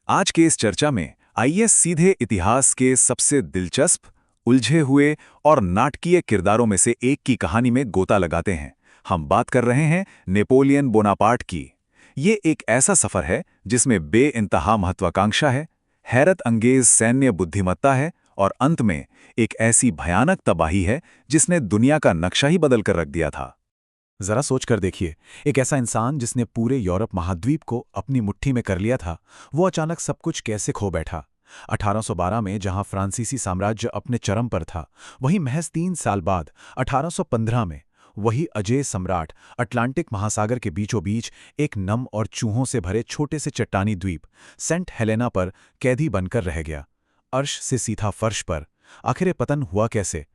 आज के इस चर्चा में आइए सीधे इतिहास के सबसे दिलचस्प, उलझे हुए और नाटकीय किरदारों में से एक की कहानी में गोता लगाते हैं। हम बात कर रहे हैं नेपोलियन बोनापार्ट की। ये एक ऐसा सफर है जिसमें बेइंतहा महत्वाकांक्षा है, हैरत अंगेज सैन्य बुद्धिमत्ता है और अंत में एक ऐसी भयानक तबाही है जिसने दुनिया का नक्शा ही बदल कर रख दिया था। जरा सोच कर देखिए, एक ऐसा इंसान जिसने पूरे यूरोप महाद्वीप को अपनी मुट्ठी में कर लिया था, वो अचानक सब कुछ कैसे खो बैठा। 1812 में जहां फ्रांसीसी साम्राज्य अपने चरम पर था, वहीं महज 3 साल बाद 1815 में वही अजेय सम्राट अटलांटिक महासागर के बीचों बीच एक नम और चूहों से भरे छोटे से चट्टानी द्वीप सेंट हेलेना पर कैदी बनकर रह गया। अर्श से सीधा फर्श पर। आखिर ये पतन हुआ कैसे?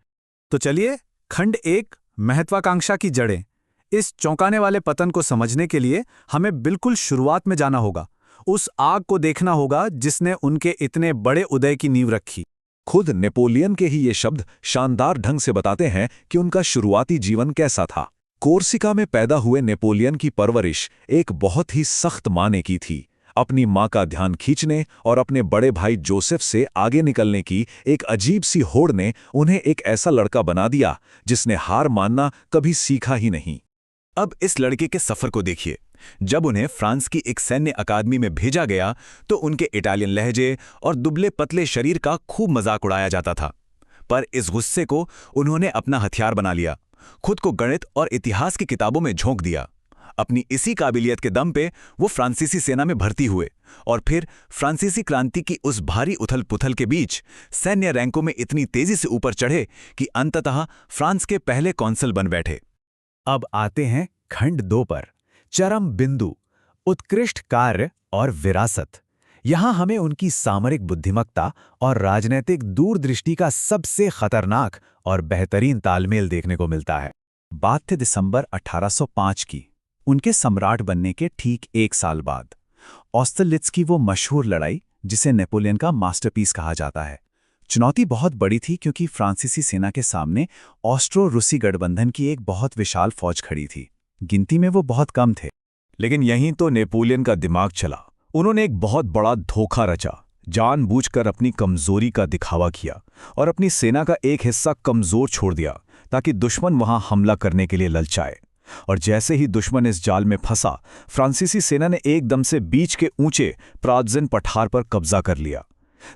तो चलिए, खंड 1, महत्वाकांक्षा की जड़ें। इस चौंकाने वाले पतन को समझने के लिए हमें बिल्कुल शुरुआत में जाना होगा। उस आग को देखना होगा जिसने उनके इतने बड़े उदय की नींव रखी। खुद नेपोलियन के ही ये शब्द शानदार ढंग से बताते हैं कि उनका शुरुआती जीवन कैसा था। कोर्सिका में पैदा हुए नेपोलियन की परवरिश एक बहुत ही सख्त माने की थी। अपनी मां का ध्यान खींचने और अपने बड़े भाई जोसेफ से आगे निकलने की एक अजीब सी होड़ ने उन्हें एक ऐसा लड़का बना दिया जिसने हार मानना कभी सीखा ही नहीं। अब इस लड़के के सफर को देखिए। जब उन्हें फ्रांस की एक सैन्य अकादमी में भेजा गया तो उनके इटालियन लहजे और दुबले पतले शरीर का खूब मजाक उड़ाया जाता था। पर इस गुस्से को उन्होंने अपना हथियार बना लिया। खुद को गणित और इतिहास की किताबों में झोंक दिया। अपनी इसी काबिलियत के दम पे वो फ्रांसीसी सेना में भर्ती हुए और फिर फ्रांसीसी क्रांति की उस भारी उथल पुथल के बीच सैन्य रैंकों में इतनी तेजी से ऊपर चढ़े कि अंततः फ्रांस के पहले कौंसल बन बैठे। अब आते हैं खंड 2 पर, चरम बिंदु, उत्कृष्ट कार्य और विरासत। यहां हमें उनकी सामरिक बुद्धिमत्ता और राजनैतिक दूरदृष्टि का सबसे खतरनाक और बेहतरीन तालमेल देखने को मिलता है। बात थी दिसंबर 1805 की, उनके सम्राट बनने के ठीक 1 साल बाद। ऑस्टरलिट्ज की वो मशहूर लड़ाई जिसे नेपोलियन का मास्टरपीस कहा जाता है। चुनौती बहुत बड़ी थी क्योंकि फ्रांसीसी सेना के सामने ऑस्ट्रो रूसी गठबंधन की एक बहुत विशाल फौज खड़ी थी। गिनती में वो बहुत कम थे, लेकिन यहीं तो नेपोलियन का दिमाग चला। उन्होंने एक बहुत बड़ा धोखा रचा। जानबूझकर अपनी कमजोरी का दिखावा किया और अपनी सेना का एक हिस्सा कमजोर छोड़ दिया ताकि दुश्मन वहां हमला करने के लिए ललचाए। और जैसे ही दुश्मन इस जाल में फंसा, फ्रांसीसी सेना ने एकदम से बीच के ऊंचे प्रादज़न पठार पर कब्जा कर लिया।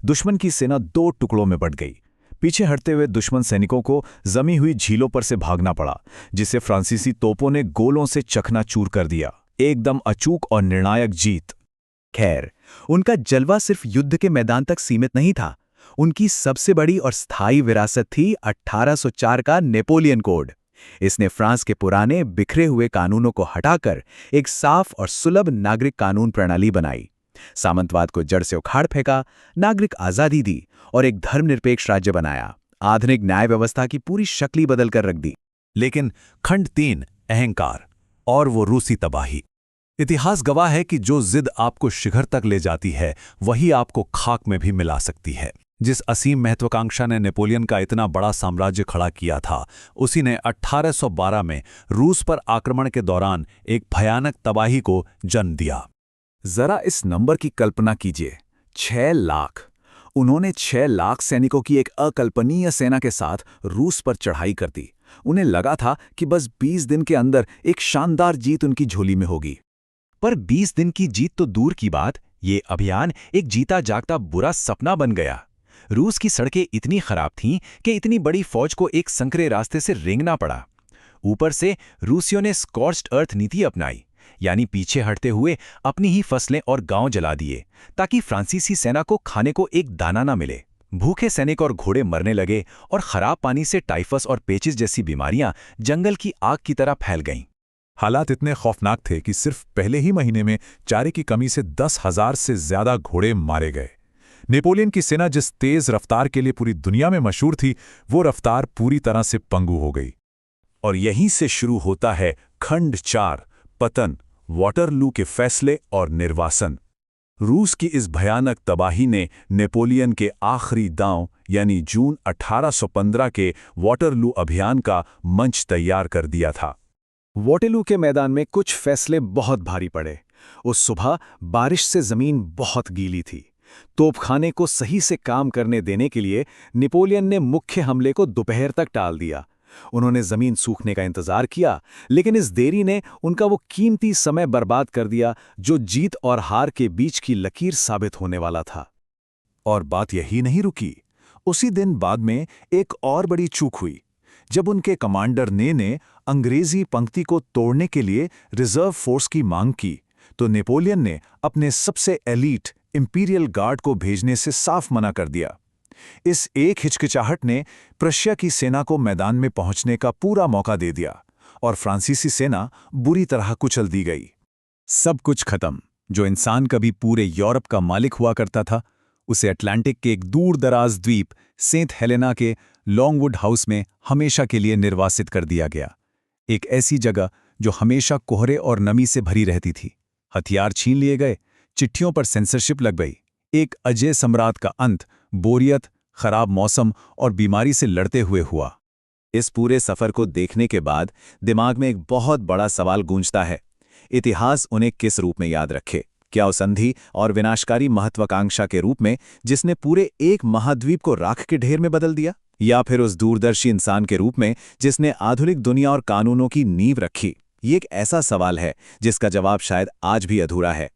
दुश्मन की सेना 2 टुकड़ों में बंट गई। पीछे हटते हुए दुश्मन सैनिकों को जमी हुई झीलों पर से भागना पड़ा, जिसे फ्रांसीसी तोपों ने गोलों से चकनाचूर कर दिया। एकदम अचूक और निर्णायक जीत। खैर, उनका जलवा सिर्फ युद्ध के मैदान तक सीमित नहीं था। उनकी सबसे बड़ी और स्थायी विरासत थी 1804 का नेपोलियन कोड। इसने फ्रांस के पुराने बिखरे हुए कानूनों को हटाकर एक साफ और सुलभ नागरिक कानून प्रणाली बनाई। सामंतवाद को जड़ से उखाड़ फेंका, नागरिक आजादी दी और एक धर्मनिरपेक्ष राज्य बनाया। आधुनिक न्याय व्यवस्था की पूरी शक्ल ही बदल कर रख दी। लेकिन खंड 3, अहंकार और वो रूसी तबाही। इतिहास गवाह है कि जो जिद आपको शिखर तक ले जाती है वही आपको खाक में भी मिला सकती है। जिस असीम महत्वाकांक्षा ने नेपोलियन का इतना बड़ा साम्राज्य खड़ा किया था, उसी ने 1812 में रूस पर आक्रमण के दौरान एक भयानक तबाही को जन्म दिया। जरा इस नंबर की कल्पना कीजिए, 6 लाख। उन्होंने 6 लाख सैनिकों की एक अकल्पनीय सेना के साथ रूस पर चढ़ाई कर दी। उन्हें लगा था कि बस 20 दिन के अंदर एक शानदार जीत उनकी झोली में होगी। पर 20 दिन की जीत तो दूर की बात, ये अभियान एक जीता जागता बुरा सपना बन गया। रूस की सड़कें इतनी खराब थीं कि इतनी बड़ी फौज को एक संकरे रास्ते से रेंगना पड़ा। ऊपर से रूसियों ने स्कॉर्च्ड अर्थ नीति अपनाई, यानी पीछे हटते हुए अपनी ही फसलें और गांव जला दिए ताकि फ्रांसीसी सेना को खाने को एक दाना ना मिले। भूखे सैनिक और घोड़े मरने लगे और खराब पानी से टाइफस और पेचिस जैसी बीमारियां जंगल की आग की तरह फैल गईं। हालात इतने खौफनाक थे कि सिर्फ पहले ही महीने में चारे की कमी से 10,000 से ज्यादा घोड़े मारे गए। नेपोलियन की सेना जिस तेज रफ्तार के लिए पूरी दुनिया में मशहूर थी, वो रफ्तार पूरी तरह से पंगु हो गई। और यहीं से शुरू होता है खंड 4, पतन, वाटरलू के फैसले और निर्वासन। रूस की इस भयानक तबाही ने नेपोलियन के आखिरी दांव यानी जून 1815 के वाटरलू अभियान का मंच तैयार कर दिया था। वाटरलू के मैदान में कुछ फैसले बहुत भारी पड़े। उस सुबह बारिश से जमीन बहुत गीली थी। तोपखाने को सही से काम करने देने के लिए नेपोलियन ने मुख्य हमले को दोपहर तक टाल दिया। उन्होंने जमीन सूखने का इंतजार किया, लेकिन इस देरी ने उनका वो कीमती समय बर्बाद कर दिया जो जीत और हार के बीच की लकीर साबित होने वाला था। और बात यही नहीं रुकी। उसी दिन बाद में एक और बड़ी चूक हुई। जब उनके कमांडर ने अंग्रेजी पंक्ति को तोड़ने के लिए रिजर्व फोर्स की मांग की, तो नेपोलियन ने अपने सबसे एलीट इंपीरियल गार्ड को भेजने से साफ मना कर दिया। इस एक हिचकिचाहट ने प्रशिया की सेना को मैदान में पहुंचने का पूरा मौका दे दिया और फ्रांसीसी सेना बुरी तरह कुचल दी गई। सब कुछ खत्म। जो इंसान कभी पूरे यूरोप का मालिक हुआ करता था, उसे अटलांटिक के एक दूर दराज द्वीप सेंट हेलेना के लॉन्गवुड हाउस में हमेशा के लिए निर्वासित कर दिया गया। एक ऐसी जगह जो हमेशा कोहरे और नमी से भरी रहती थी। हथियार छीन लिए गए, चिट्ठियों पर सेंसरशिप लग गई। एक अजय सम्राट का अंत बोरियत, खराब मौसम और बीमारी से लड़ते हुए हुआ। इस पूरे सफर को देखने के बाद दिमाग में एक बहुत बड़ा सवाल गूंजता है। इतिहास उन्हें किस रूप में याद रखे? क्या उस अंधी और विनाशकारी महत्वाकांक्षा के रूप में जिसने पूरे एक महाद्वीप को राख के ढेर में बदल दिया, या फिर उस दूरदर्शी इंसान के रूप में जिसने आधुनिक दुनिया और कानूनों की नींव रखी? ये एक ऐसा सवाल है जिसका जवाब शायद आज भी अधूरा है।